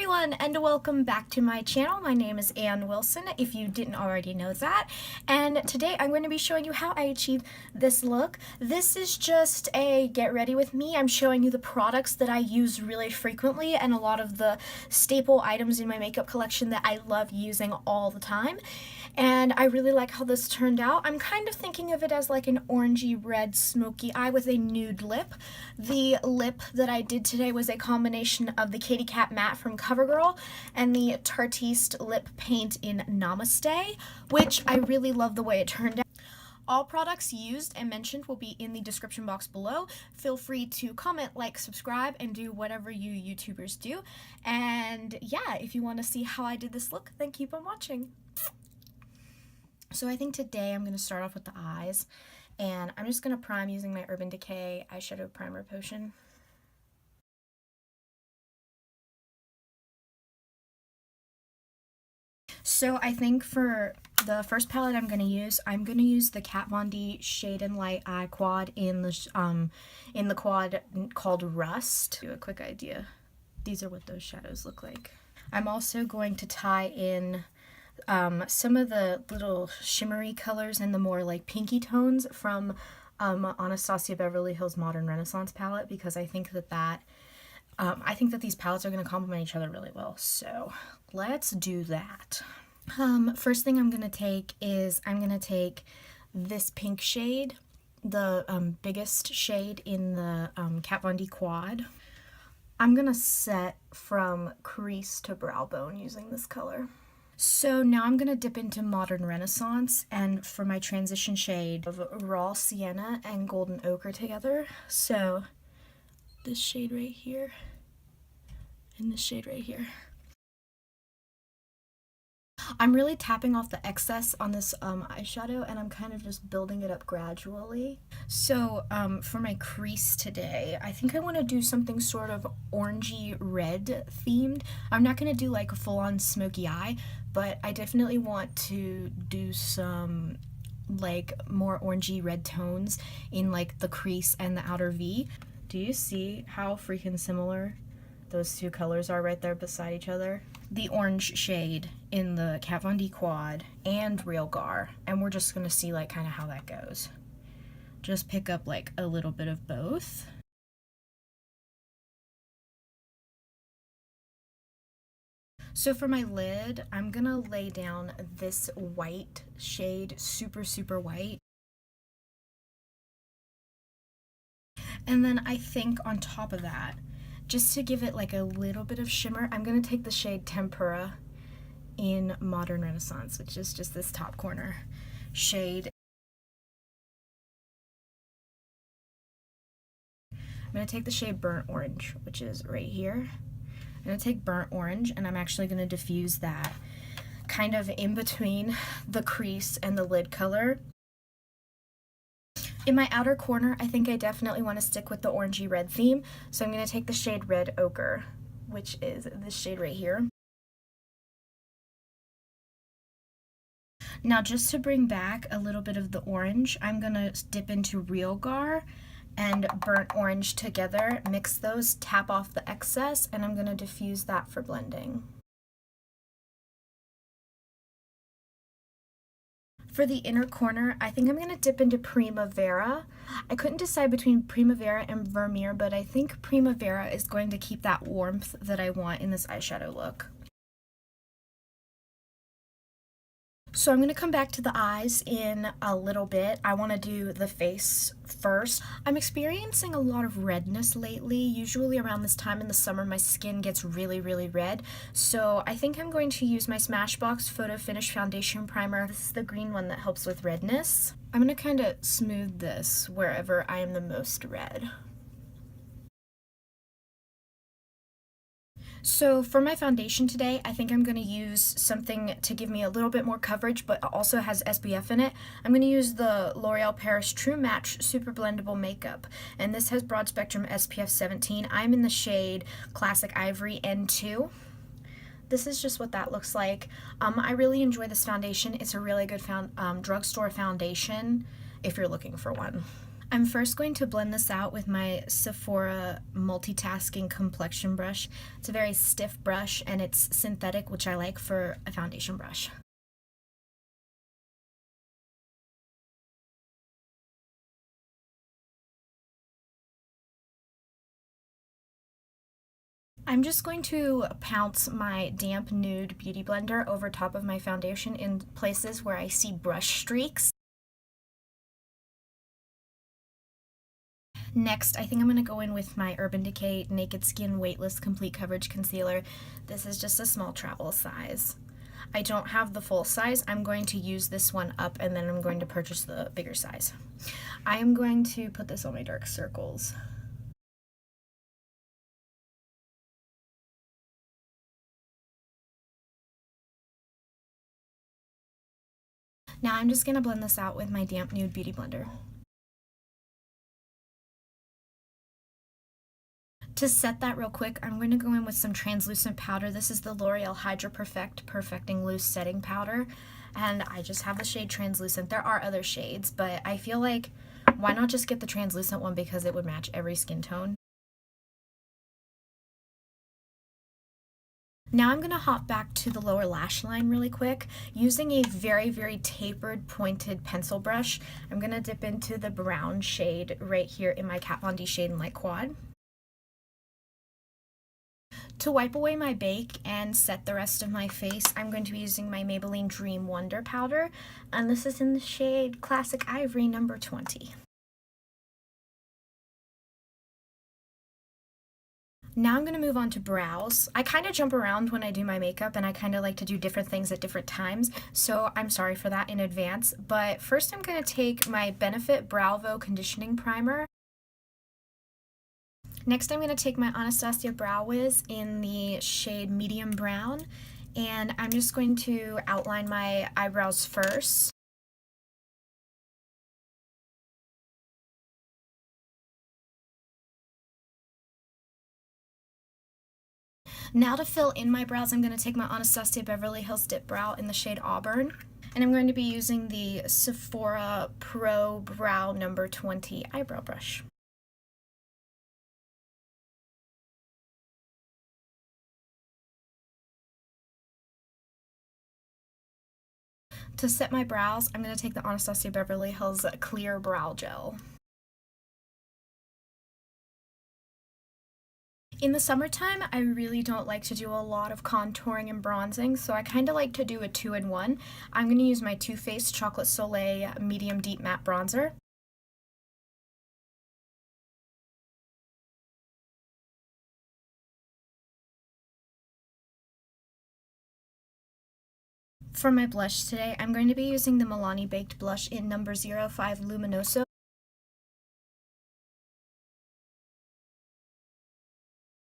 everyone, and welcome back to my channel. My name is Ann Wilson, if you didn't already know that. And today I'm going to be showing you how I achieve this look. This is just a get ready with me. I'm showing you the products that I use really frequently and a lot of the staple items in my makeup collection that I love using all the time. And I really like how this turned out. I'm kind of thinking of it as like an orangey red smoky eye with a nude lip. The lip that I did today was a combination of the Kitty Cat Matte from CoverGirl and the Tartiste lip paint in Namaste, which I really love the way it turned out. All products used and mentioned will be in the description box below. Feel free to comment, like, subscribe, and do whatever you YouTubers do. And yeah, if you want to see how I did this look, then keep on watching. So I think today I'm going to start off with the eyes, and I'm just going to prime using my Urban Decay eyeshadow primer potion. So I think for the first palette I'm going to use the Kat Von D Shade and Light Eye Quad in the quad called Rust. Do a quick idea. These are what those shadows look like. I'm also going to tie in some of the little shimmery colors and the more like pinky tones from Anastasia Beverly Hills Modern Renaissance palette, because I think that these palettes are going to complement each other really well. So let's do that. First thing I'm going to take is this pink shade, the biggest shade in the Kat Von D quad. I'm going to set from crease to brow bone using this color. So now I'm going to dip into Modern Renaissance, and for my transition shade of Raw Sienna and Golden Ochre together. So this shade right here and this shade right here. I'm really tapping off the excess on this eyeshadow, and I'm kind of just building it up gradually. So for my crease today, I think I want to do something sort of orangey red themed. I'm not going to do like a full-on smoky eye, but I definitely want to do some like more orangey red tones in like the crease and the outer V. Do you see how freaking similar those two colors are right there beside each other? The orange shade in the Kat Von D quad and Real Gar, and we're just gonna see like kind of how that goes. Just pick up like a little bit of both. So for my lid, I'm gonna lay down this white shade, super white. And then I think on top of that, just to give it like a little bit of shimmer, I'm going to take the shade Tempera in Modern Renaissance, which is just this top corner shade. I'm going to take the shade Burnt Orange, which is right here. I'm going to take Burnt Orange, and I'm actually going to diffuse that kind of in between the crease and the lid color. In my outer corner, I think I definitely want to stick with the orangey red theme, so I'm going to take the shade Red Ochre, which is this shade right here. Now, just to bring back a little bit of the orange, I'm going to dip into Real Gar and Burnt Orange together, mix those, tap off the excess, and I'm going to diffuse that for blending. For the inner corner, I think I'm going to dip into Primavera. I couldn't decide between Primavera and Vermeer, but I think Primavera is going to keep that warmth that I want in this eyeshadow look. So I'm going to come back to the eyes in a little bit. I want to do the face first. I'm experiencing a lot of redness lately. Usually around this time in the summer, my skin gets really red. So I think I'm going to use my Smashbox Photo Finish Foundation Primer. This is the green one that helps with redness. I'm going to kind of smooth this wherever I am the most red. So for my foundation today, I think I'm going to use something to give me a little bit more coverage, but also has SPF in it. I'm going to use the L'Oreal Paris True Match Super Blendable Makeup, and this has broad spectrum SPF 17. I'm in the shade Classic Ivory N2. This is just what that looks like. I really enjoy this foundation. It's a really good drugstore foundation if you're looking for one. I'm first going to blend this out with my Sephora multitasking complexion brush. It's a very stiff brush and it's synthetic, which I like for a foundation brush. I'm just going to pounce my damp nude beauty blender over top of my foundation in places where I see brush streaks. Next, I think I'm going to go in with my Urban Decay Naked Skin Weightless Complete Coverage Concealer. This is just a small travel size. I don't have the full size. I'm going to use this one up and then I'm going to purchase the bigger size. I am going to put this on my dark circles. Now I'm just going to blend this out with my damp nude beauty blender. To set that real quick, I'm going to go in with some translucent powder. This is the L'Oreal Hydra Perfecting Loose Setting Powder, and I just have the shade translucent. There are other shades, but I feel like why not just get the translucent one because it would match every skin tone. Now I'm going to hop back to the lower lash line really quick. Using a very tapered pointed pencil brush, I'm going to dip into the brown shade right here in my Kat Von D Shade and Light Quad. To wipe away my bake and set the rest of my face, I'm going to be using my Maybelline Dream Wonder powder, and this is in the shade Classic Ivory number 20. Now I'm going to move on to brows. I kind of jump around when I do my makeup and I kind of like to do different things at different times, so I'm sorry for that in advance. But first I'm going to take my Benefit Bravo Conditioning Primer. Next I'm going to take my Anastasia Brow Wiz in the shade Medium Brown, and I'm just going to outline my eyebrows first. Now to fill in my brows, I'm going to take my Anastasia Beverly Hills Dip Brow in the shade Auburn, and I'm going to be using the Sephora Pro Brow number 20 eyebrow brush. To set my brows, I'm going to take the Anastasia Beverly Hills Clear Brow Gel. In the summertime, I really don't like to do a lot of contouring and bronzing, so I kind of like to do a 2-in-1. I'm going to use my Too Faced Chocolate Soleil Medium Deep Matte Bronzer. For my blush today, I'm going to be using the Milani Baked Blush in number 05 Luminoso.